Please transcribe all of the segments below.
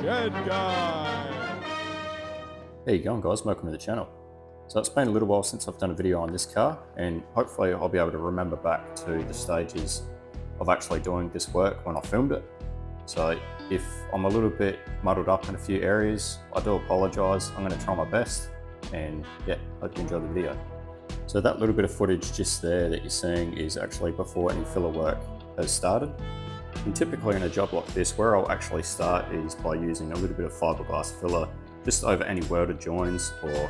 Shed Guy. How you going, guys? Welcome to the channel. So it's been a little while since I've done a video on this car, and hopefully I'll be able to remember back to the stages of actually doing this work when I filmed it. So if I'm a little bit muddled up in a few areas, I do apologise. I'm going to try my best, and yeah, hope you enjoy the video. So that little bit of footage just there that you're seeing is actually before any filler work has started. And typically in a job like this, where I'll actually start is by using a little bit of fiberglass filler just over any welded joins or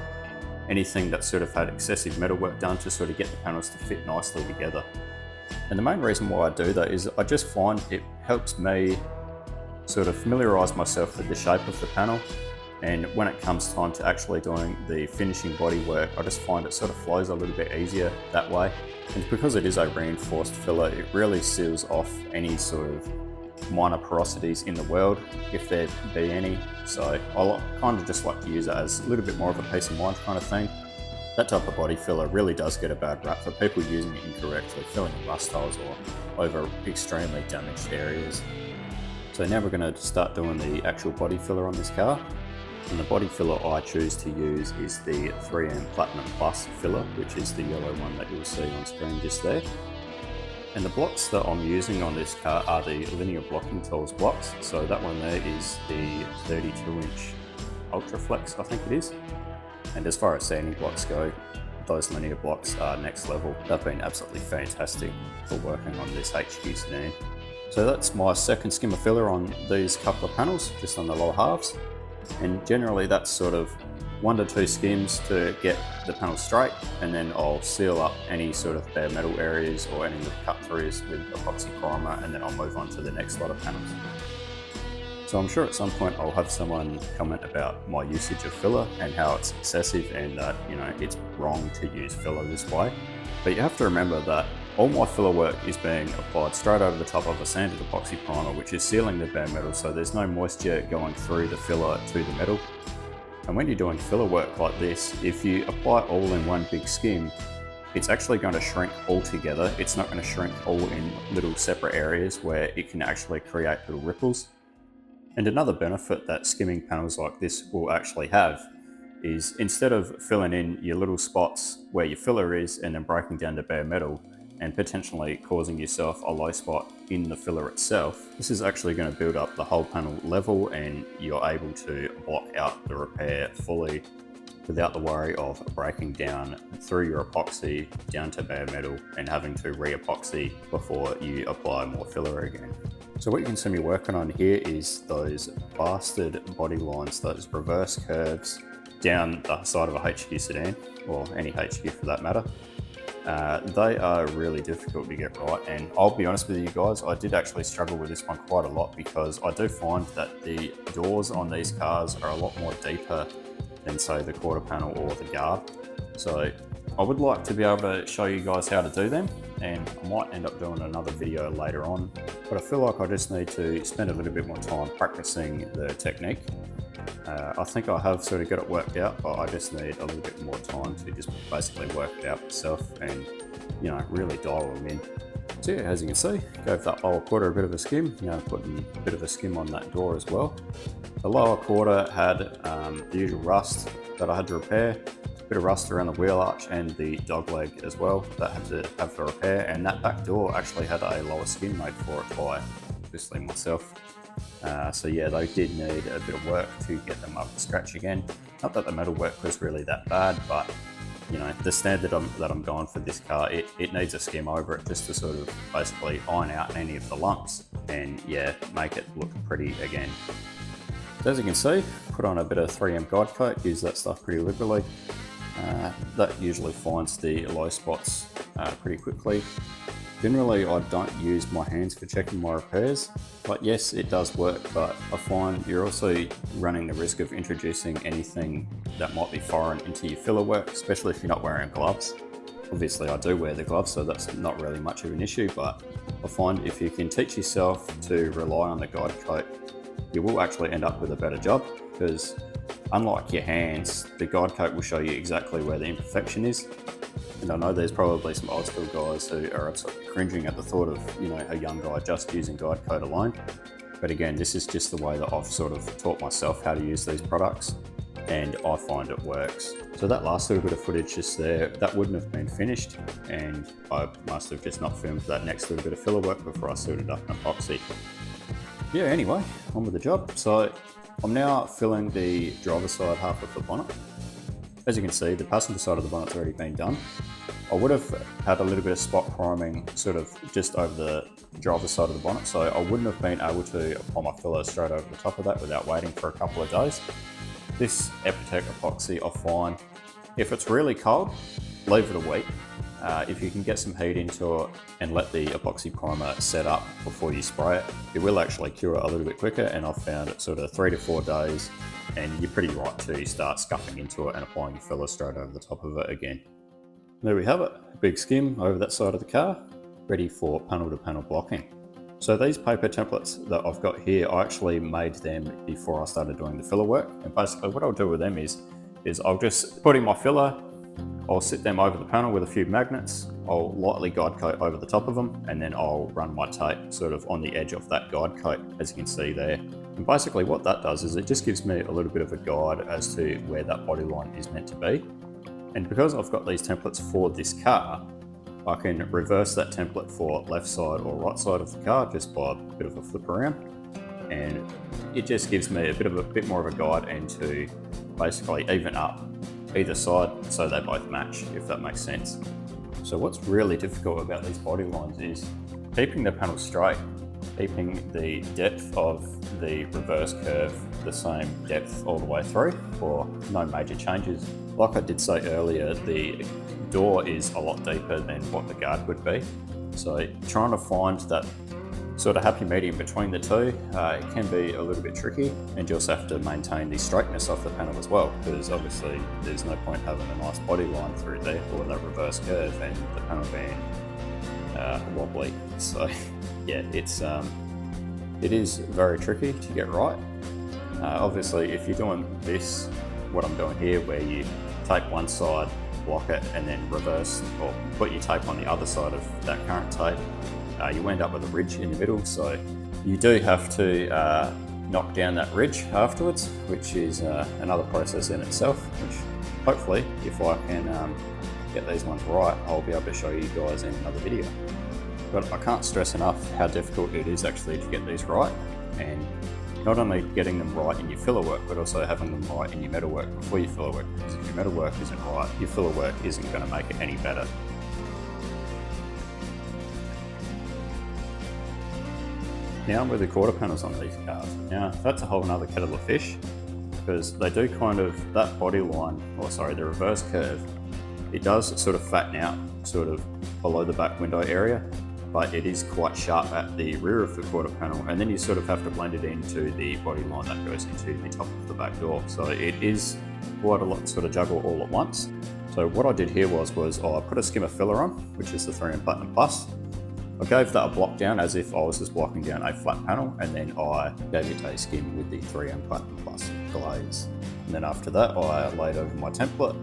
anything that sort of had excessive metal work done to sort of get the panels to fit nicely together. And the main reason why I do that is I just find it helps me sort of familiarise myself with the shape of the panel, and when it comes time to actually doing the finishing body work, I just find it sort of flows a little bit easier that way. And because it is a reinforced filler, it really seals off any sort of minor porosities in the weld, if there be any. So I kind of just like to use it as a little bit more of a peace of mind kind of thing. That type of body filler really does get a bad rap for people using it incorrectly, filling rust holes or over extremely damaged areas. So now we're going to start doing the actual body filler on this car. And the body filler I choose to use is the 3M Platinum Plus filler, which is the yellow one that you'll see on screen just there. And the blocks that I'm using on this car are the Linear Blocking Tools blocks. So that one there is the 32-inch Ultraflex, I think it is. And as far as sanding blocks go, those linear blocks are next level. They've been absolutely fantastic for working on this HQ sedan. So that's my second skim of filler on these couple of panels, just on the lower halves. And generally that's sort of 1 to 2 skims to get the panel straight, and then I'll seal up any sort of bare metal areas or any cut throughs with epoxy primer, and then I'll move on to the next lot of panels. So I'm sure at some point I'll have someone comment about my usage of filler and how it's excessive and that, you know, it's wrong to use filler this way. But you have to remember that all my filler work is being applied straight over the top of a sanded epoxy primer, which is sealing the bare metal, so there's no moisture going through the filler to the metal. And when you're doing filler work like this, if you apply all in one big skim, it's actually going to shrink all together. It's not going to shrink all in little separate areas where it can actually create little ripples. And another benefit that skimming panels like this will actually have is, instead of filling in your little spots where your filler is and then breaking down to bare metal and potentially causing yourself a low spot in the filler itself, this is actually going to build up the whole panel level, and you're able to block out the repair fully without the worry of breaking down through your epoxy down to bare metal and having to re-epoxy before you apply more filler again. So what you can see me working on here is those bastard body lines, those reverse curves down the side of a HQ sedan, or any HQ for that matter. They are really difficult to get right, and I'll be honest with you guys, I did actually struggle with this one quite a lot, because I do find that the doors on these cars are a lot more deeper than, say, the quarter panel or the guard. So I would like to be able to show you guys how to do them, and I might end up doing another video later on, but I feel like I just need to spend a little bit more time practicing the technique. I think I have sort of got it worked out, but I just need a little bit more time to just basically work it out myself and, you know, really dial them in. So yeah, as you can see, gave that lower quarter a bit of a skim, you know, putting a bit of a skim on that door as well. The lower quarter had the usual rust that I had to repair, a bit of rust around the wheel arch and the dog leg as well that I had to have for repair, and that back door actually had a lower skim made for it by obviously myself. So yeah, they did need a bit of work to get them up to scratch again. Not that the metal work was really that bad, but you know, the standard that I'm going for this car, it needs a skim over it just to sort of basically iron out any of the lumps and yeah, make it look pretty again. So as you can see, put on a bit of 3M guide coat, use that stuff pretty liberally. That usually finds the low spots pretty quickly. Generally, I don't use my hands for checking my repairs, but yes, it does work, but I find you're also running the risk of introducing anything that might be foreign into your filler work, especially if you're not wearing gloves. Obviously, I do wear the gloves, so that's not really much of an issue, but I find if you can teach yourself to rely on the guide coat, you will actually end up with a better job, because unlike your hands, the guide coat will show you exactly where the imperfection is. And I know there's probably some old school guys who are absolutely cringing at the thought of, you know, a young guy just using guide coat alone. But again, this is just the way that I've sort of taught myself how to use these products, and I find it works. So that last little bit of footage just there, that wouldn't have been finished, and I must have just not filmed that next little bit of filler work before I suited up in epoxy. Yeah, anyway, on with the job. So I'm now filling the driver's side half of the bonnet. As you can see, the passenger side of the bonnet's already been done. I would have had a little bit of spot priming sort of just over the driver's side of the bonnet, so I wouldn't have been able to apply my filler straight over the top of that without waiting for a couple of days. This Epitech epoxy, I find, if it's really cold, leave it a week. If you can get some heat into it and let the epoxy primer set up before you spray it, it will actually cure it a little bit quicker, and I've found it sort of 3 to 4 days, and you're pretty right to start scuffing into it and applying your filler straight over the top of it again. There we have it, a big skim over that side of the car, ready for panel to panel blocking. So these paper templates that I've got here, I actually made them before I started doing the filler work, and basically what I'll do with them is I'll just put in my filler, I'll sit them over the panel with a few magnets, I'll lightly guide coat over the top of them, and then I'll run my tape sort of on the edge of that guide coat, as you can see there. And basically what that does is it just gives me a little bit of a guide as to where that body line is meant to be. And because I've got these templates for this car, I can reverse that template for left side or right side of the car just by a bit of a flip around. And it just gives me a bit more of a guide and to basically even up either side so they both match, if that makes sense. So what's really difficult about these body lines is keeping the panel straight, keeping the depth of the reverse curve the same depth all the way through, or no major changes. Like I did say earlier, the door is a lot deeper than what the guard would be. So trying to find that sort of happy medium between the two, it can be a little bit tricky, and you also have to maintain the straightness of the panel as well, because obviously there's no point having a nice body line through there or that reverse curve and the panel being wobbly. So yeah, it is very tricky to get right. Obviously if you're doing this, what I'm doing here, where you tape one side, block it, and then reverse or put your tape on the other side of that current tape, you end up with a ridge in the middle, so you do have to knock down that ridge afterwards, which is another process in itself, which hopefully, if I can get these ones right, I'll be able to show you guys in another video. But I can't stress enough how difficult it is actually to get these right, and not only getting them right in your filler work, but also having them right in your metal work before your filler work, because if your metal work isn't right, your filler work isn't going to make it any better. Now with the quarter panels on these cars, now that's a whole nother kettle of fish, because they do kind of, that body line, or sorry, the reverse curve, it does sort of flatten out sort of below the back window area, but it is quite sharp at the rear of the quarter panel, and then you sort of have to blend it into the body line that goes into the top of the back door. So it is quite a lot to sort of juggle all at once. So what I did here was I put a skim of filler on, which is the 3M Platinum Plus. I gave that a block down as if I was just blocking down a flat panel, and then I gave it a skim with the 3M Platinum Plus glaze. And then after that, I laid over my template,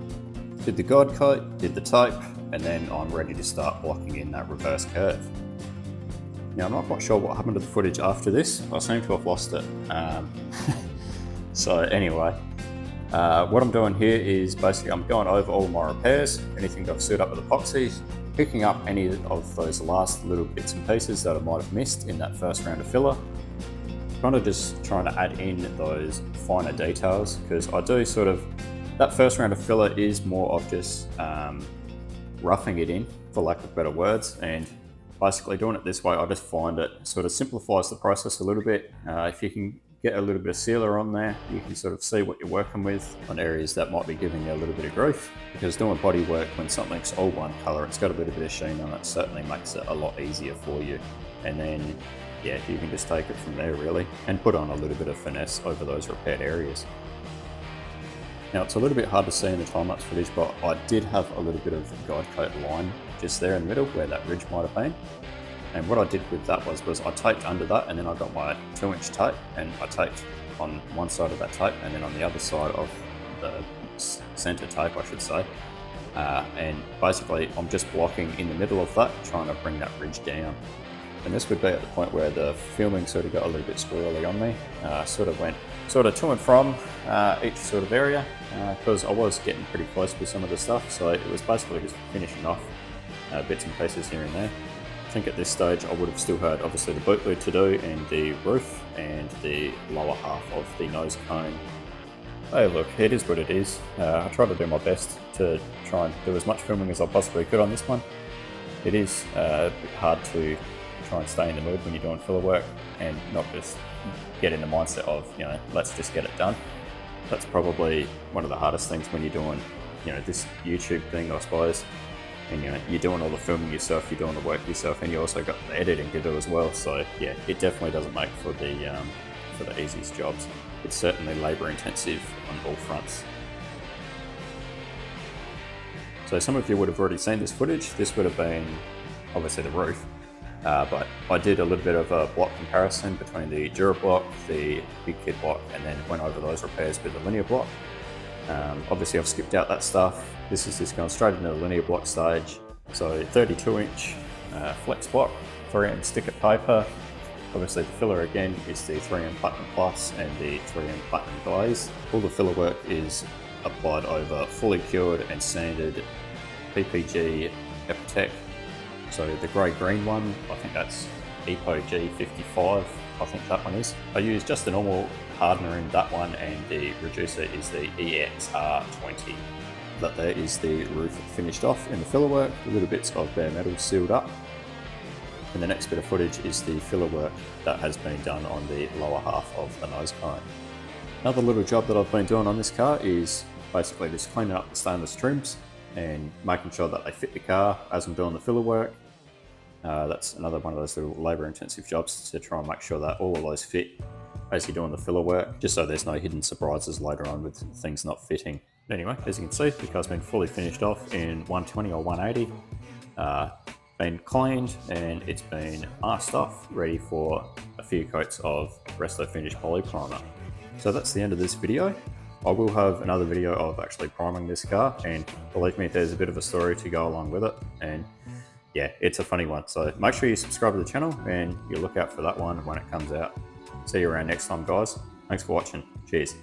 did the guide coat, did the tape, and then I'm ready to start blocking in that reverse curve. Now I'm not quite sure what happened to the footage after this. I seem to have lost it. So anyway, what I'm doing here is basically I'm going over all my repairs, anything that I've sealed up with epoxy, picking up any of those last little bits and pieces that I might have missed in that first round of filler. Kind of just trying to add in those finer details, because I do sort of, that first round of filler is more of just roughing it in, for lack of better words, and basically doing it this way, I just find it sort of simplifies the process a little bit. If you can get a little bit of sealer on there, you can sort of see what you're working with on areas that might be giving you a little bit of grief, because doing body work when something's all one color, it's got a bit of sheen on it, certainly makes it a lot easier for you. And then yeah, you can just take it from there really, and put on a little bit of finesse over those repaired areas. Now it's a little bit hard to see in the time-lapse footage, but I did have a little bit of guide coat line just there in the middle where that ridge might have been. And what I did with that was I taped under that, and then I got my 2-inch tape and I taped on one side of that tape and then on the other side of the center tape, I should say. And basically I'm just blocking in the middle of that, trying to bring that ridge down. And this would be at the point where the filming sort of got a little bit squirrely on me. Sort of went sort of to and from each sort of area because I was getting pretty close with some of the stuff, so it was basically just finishing off bits and pieces here and there. I think at this stage I would have still had obviously the boot lid to do, and the roof, and the lower half of the nose cone. Hey look, it is what it is. I tried to do my best to try and do as much filming as I possibly could on this one. It is a bit hard to try and stay in the mood when you're doing filler work and not just get in the mindset of, you know, let's just get it done. That's probably one of the hardest things when you're doing, you know, this YouTube thing, I suppose. And you know, you're doing all the filming yourself, you're doing the work yourself, and you also got the editing to do as well. So yeah, it definitely doesn't make for the easiest jobs. It's certainly labour intensive on all fronts. So some of you would have already seen this footage. This would have been obviously the roof, but I did a little bit of a block comparison between the Dura block, the Big Kid block, and then went over those repairs with the linear block. Obviously I've skipped out that stuff. This is just going straight into the linear block stage. So 32-inch flex block, 3M sticker paper. Obviously the filler again is the 3M Platinum Plus and the 3M Platinum Glaze. All the filler work is applied over fully cured and sanded PPG Epitech. So the grey-green one, I think that's EPO G55, I think that one is. I use just the normal hardener in that one, and the reducer is the EXR20. That there is the roof finished off in the filler work, the little bits of bare metal sealed up. And the next bit of footage is the filler work that has been done on the lower half of the nose cone. Another little job that I've been doing on this car is basically just cleaning up the stainless trims and making sure that they fit the car as I'm doing the filler work. That's another one of those little labour intensive jobs to try and make sure that all of those fit as you're doing the filler work, just so there's no hidden surprises later on with things not fitting. Anyway, as you can see, the car's been fully finished off in 120 or 180. Been cleaned, and it's been masked off, ready for a few coats of Resto Finish Poly Primer. So that's the end of this video. I will have another video of actually priming this car, and believe me, there's a bit of a story to go along with it, and yeah, it's a funny one. So make sure you subscribe to the channel and you look out for that one when it comes out. See you around next time, guys. Thanks for watching. Cheers.